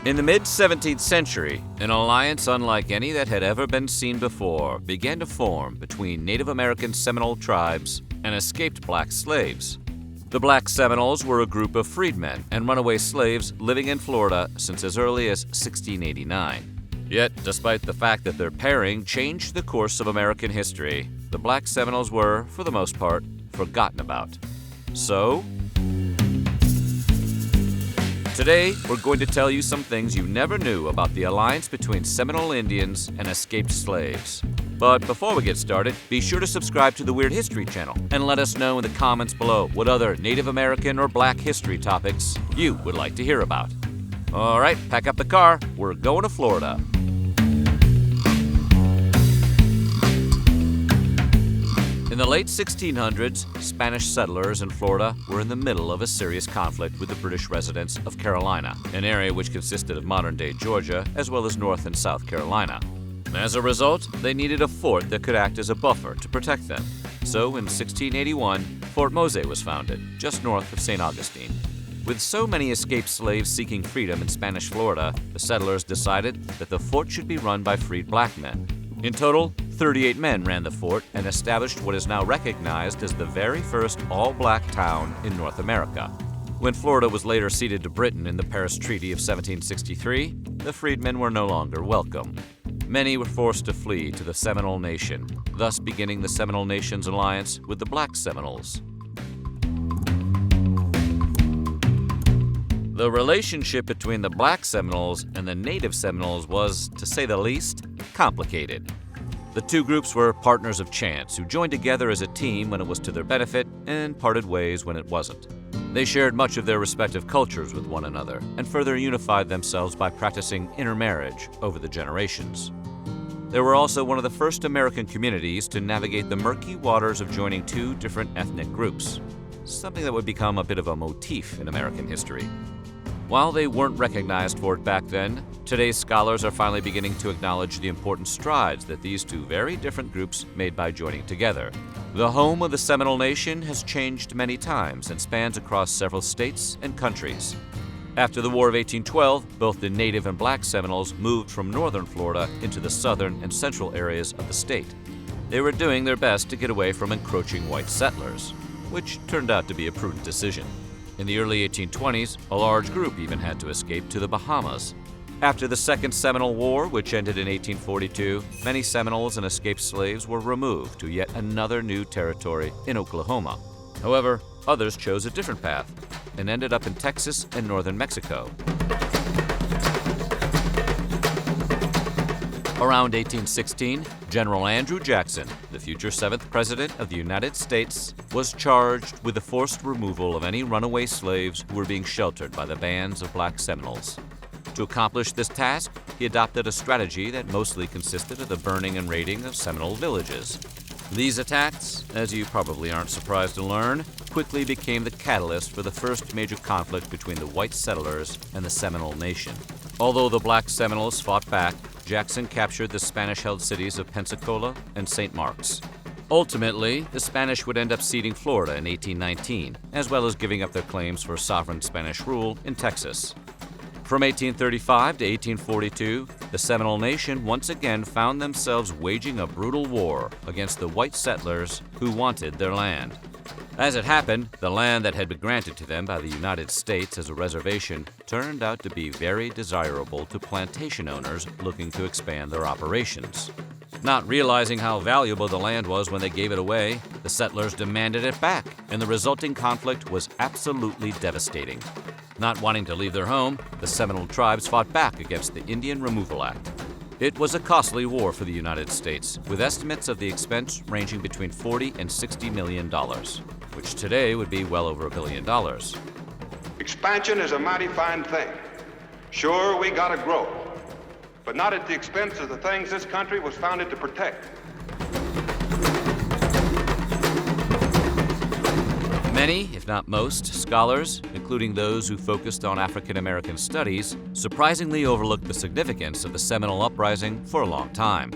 In the mid-17th century, an alliance unlike any that had ever been seen before began to form between Native American Seminole tribes and escaped black slaves. The Black Seminoles were a group of freedmen and runaway slaves living in Florida since as early as 1689. Yet, despite the fact that their pairing changed the course of American history, the Black Seminoles were, for the most part, forgotten about. So, today, we're going to tell you some things you never knew about the alliance between Seminole Indians and escaped slaves. But before we get started, be sure to subscribe to the Weird History channel and let us know in the comments below what other Native American or Black history topics you would like to hear about. All right, pack up the car. We're going to Florida. In the late 1600s, Spanish settlers in Florida were in the middle of a serious conflict with the British residents of Carolina, an area which consisted of modern-day Georgia as well as North and South Carolina. As a result, they needed a fort that could act as a buffer to protect them. So in 1681, Fort Mose was founded, just north of St. Augustine. With so many escaped slaves seeking freedom in Spanish Florida, the settlers decided that the fort should be run by freed black men. In total, 38 men ran the fort and established what is now recognized as the very first all-black town in North America. When Florida was later ceded to Britain in the Paris Treaty of 1763, the freedmen were no longer welcome. Many were forced to flee to the Seminole Nation, thus beginning the Seminole Nation's alliance with the Black Seminoles. The relationship between the Black Seminoles and the Native Seminoles was, to say the least, complicated. The two groups were partners of chance who joined together as a team when it was to their benefit and parted ways when it wasn't. They shared much of their respective cultures with one another and further unified themselves by practicing intermarriage over the generations. They were also one of the first American communities to navigate the murky waters of joining two different ethnic groups, something that would become a bit of a motif in American history. While they weren't recognized for it back then, today's scholars are finally beginning to acknowledge the important strides that these two very different groups made by joining together. The home of the Seminole Nation has changed many times and spans across several states and countries. After the War of 1812, both the Native and Black Seminoles moved from northern Florida into the southern and central areas of the state. They were doing their best to get away from encroaching white settlers, which turned out to be a prudent decision. In the early 1820s, a large group even had to escape to the Bahamas. After the Second Seminole War, which ended in 1842, many Seminoles and escaped slaves were removed to yet another new territory in Oklahoma. However, others chose a different path and ended up in Texas and northern Mexico. Around 1816, General Andrew Jackson, the future 7th President of the United States, was charged with the forced removal of any runaway slaves who were being sheltered by the bands of Black Seminoles. To accomplish this task, he adopted a strategy that mostly consisted of the burning and raiding of Seminole villages. These attacks, as you probably aren't surprised to learn, quickly became the catalyst for the first major conflict between the white settlers and the Seminole Nation. Although the Black Seminoles fought back, Jackson captured the Spanish-held cities of Pensacola and St. Marks. Ultimately, the Spanish would end up ceding Florida in 1819, as well as giving up their claims for sovereign Spanish rule in Texas. From 1835 to 1842, the Seminole Nation once again found themselves waging a brutal war against the white settlers who wanted their land. As it happened, the land that had been granted to them by the United States as a reservation turned out to be very desirable to plantation owners looking to expand their operations. Not realizing how valuable the land was when they gave it away, the settlers demanded it back, and the resulting conflict was absolutely devastating. Not wanting to leave their home, the Seminole tribes fought back against the Indian Removal Act. It was a costly war for the United States, with estimates of the expense ranging between $40 and $60 million, which today would be well over $1 billion. Expansion is a mighty fine thing. Sure, we gotta grow, but not at the expense of the things this country was founded to protect. Many, if not most, scholars, including those who focused on African American studies, surprisingly overlooked the significance of the Seminole Uprising for a long time.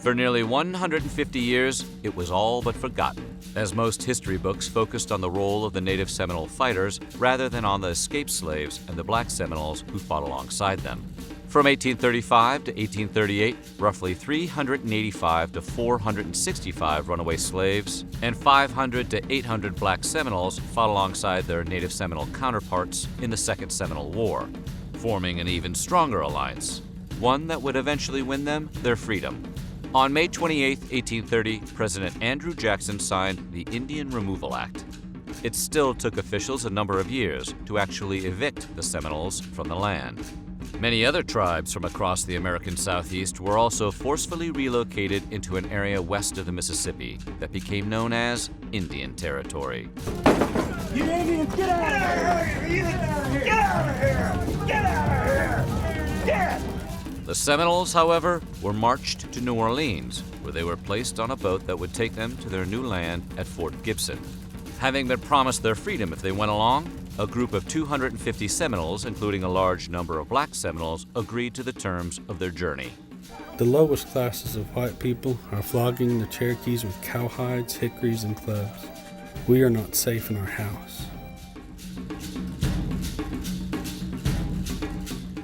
For nearly 150 years, it was all but forgotten, as most history books focused on the role of the native Seminole fighters rather than on the escaped slaves and the Black Seminoles who fought alongside them. From 1835 to 1838, roughly 385 to 465 runaway slaves and 500 to 800 Black Seminoles fought alongside their native Seminole counterparts in the Second Seminole War, forming an even stronger alliance, one that would eventually win them their freedom. On May 28, 1830, President Andrew Jackson signed the Indian Removal Act. It still took officials a number of years to actually evict the Seminoles from the land. Many other tribes from across the American Southeast were also forcefully relocated into an area west of the Mississippi that became known as Indian Territory. You Indians, get out of here! Get out of here! Get out of here! Get! The Seminoles, however, were marched to New Orleans, where they were placed on a boat that would take them to their new land at Fort Gibson. Having been promised their freedom if they went along, a group of 250 Seminoles, including a large number of Black Seminoles, agreed to the terms of their journey. The lowest classes of white people are flogging the Cherokees with cowhides, hickories, and clubs. We are not safe in our house.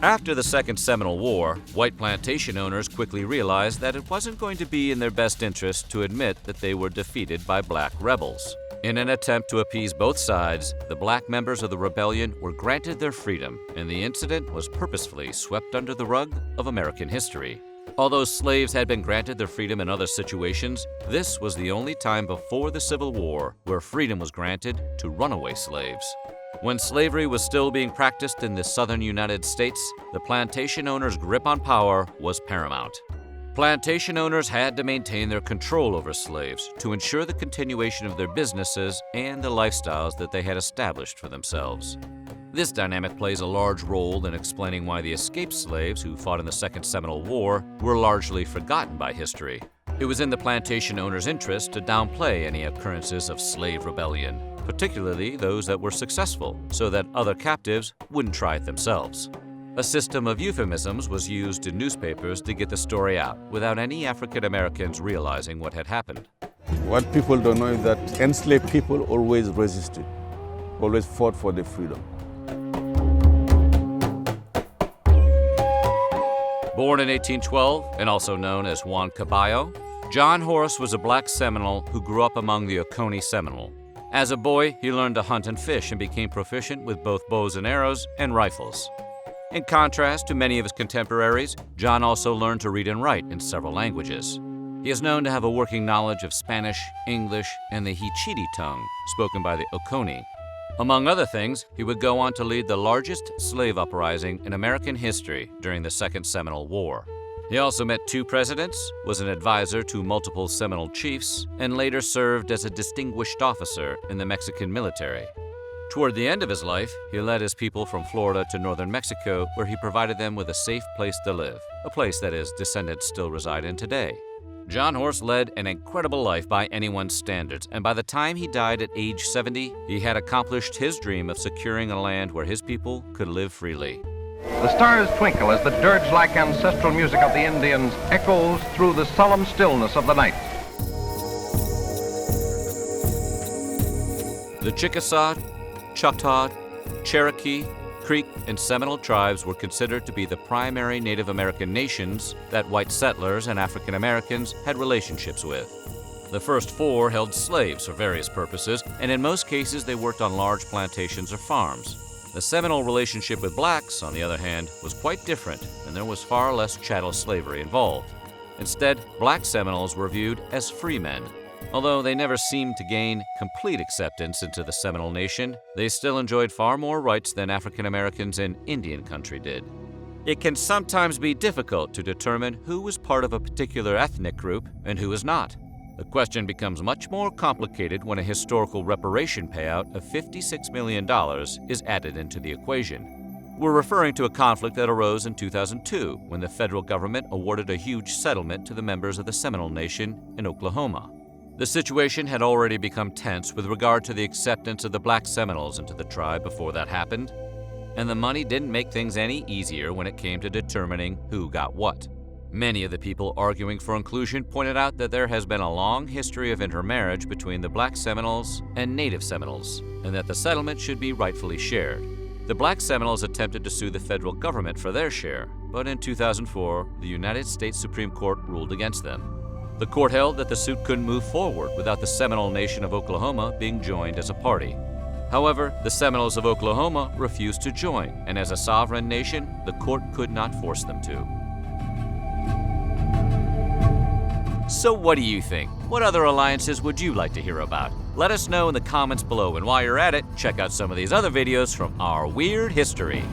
After the Second Seminole War, white plantation owners quickly realized that it wasn't going to be in their best interest to admit that they were defeated by black rebels. In an attempt to appease both sides, the black members of the rebellion were granted their freedom, and the incident was purposefully swept under the rug of American history. Although slaves had been granted their freedom in other situations, this was the only time before the Civil War where freedom was granted to runaway slaves. When slavery was still being practiced in the southern United States, the plantation owners' grip on power was paramount. Plantation owners had to maintain their control over slaves to ensure the continuation of their businesses and the lifestyles that they had established for themselves. This dynamic plays a large role in explaining why the escaped slaves who fought in the Second Seminole War were largely forgotten by history. It was in the plantation owners' interest to downplay any occurrences of slave rebellion, particularly those that were successful, so that other captives wouldn't try it themselves. A system of euphemisms was used in newspapers to get the story out without any African Americans realizing what had happened. What people don't know is that enslaved people always resisted, always fought for their freedom. Born in 1812 and also known as Juan Caballo, John Horace was a Black Seminole who grew up among the Oconee Seminole. As a boy, he learned to hunt and fish and became proficient with both bows and arrows and rifles. In contrast to many of his contemporaries, John also learned to read and write in several languages. He is known to have a working knowledge of Spanish, English, and the Hichiti tongue, spoken by the Oconee. Among other things, he would go on to lead the largest slave uprising in American history during the Second Seminole War. He also met 2 presidents, was an advisor to multiple Seminole chiefs, and later served as a distinguished officer in the Mexican military. Toward the end of his life, he led his people from Florida to northern Mexico, where he provided them with a safe place to live, a place that his descendants still reside in today. John Horace led an incredible life by anyone's standards, and by the time he died at age 70, he had accomplished his dream of securing a land where his people could live freely. The stars twinkle as the dirge-like ancestral music of the Indians echoes through the solemn stillness of the night. The Chickasaw, Choctaw, Cherokee, Creek, and Seminole tribes were considered to be the primary Native American nations that white settlers and African Americans had relationships with. The first 4 held slaves for various purposes, and in most cases they worked on large plantations or farms. The Seminole relationship with blacks, on the other hand, was quite different, and there was far less chattel slavery involved. Instead, Black Seminoles were viewed as free men. Although they never seemed to gain complete acceptance into the Seminole Nation, they still enjoyed far more rights than African Americans in Indian country did. It can sometimes be difficult to determine who was part of a particular ethnic group and who is not. The question becomes much more complicated when a historical reparation payout of $56 million is added into the equation. We're referring to a conflict that arose in 2002 when the federal government awarded a huge settlement to the members of the Seminole Nation in Oklahoma. The situation had already become tense with regard to the acceptance of the Black Seminoles into the tribe before that happened, and the money didn't make things any easier when it came to determining who got what. Many of the people arguing for inclusion pointed out that there has been a long history of intermarriage between the Black Seminoles and Native Seminoles, and that the settlement should be rightfully shared. The Black Seminoles attempted to sue the federal government for their share, but in 2004, the United States Supreme Court ruled against them. The court held that the suit couldn't move forward without the Seminole Nation of Oklahoma being joined as a party. However, the Seminoles of Oklahoma refused to join, and as a sovereign nation, the court could not force them to. So what do you think? What other alliances would you like to hear about? Let us know in the comments below, and while you're at it, check out some of these other videos from our weird history.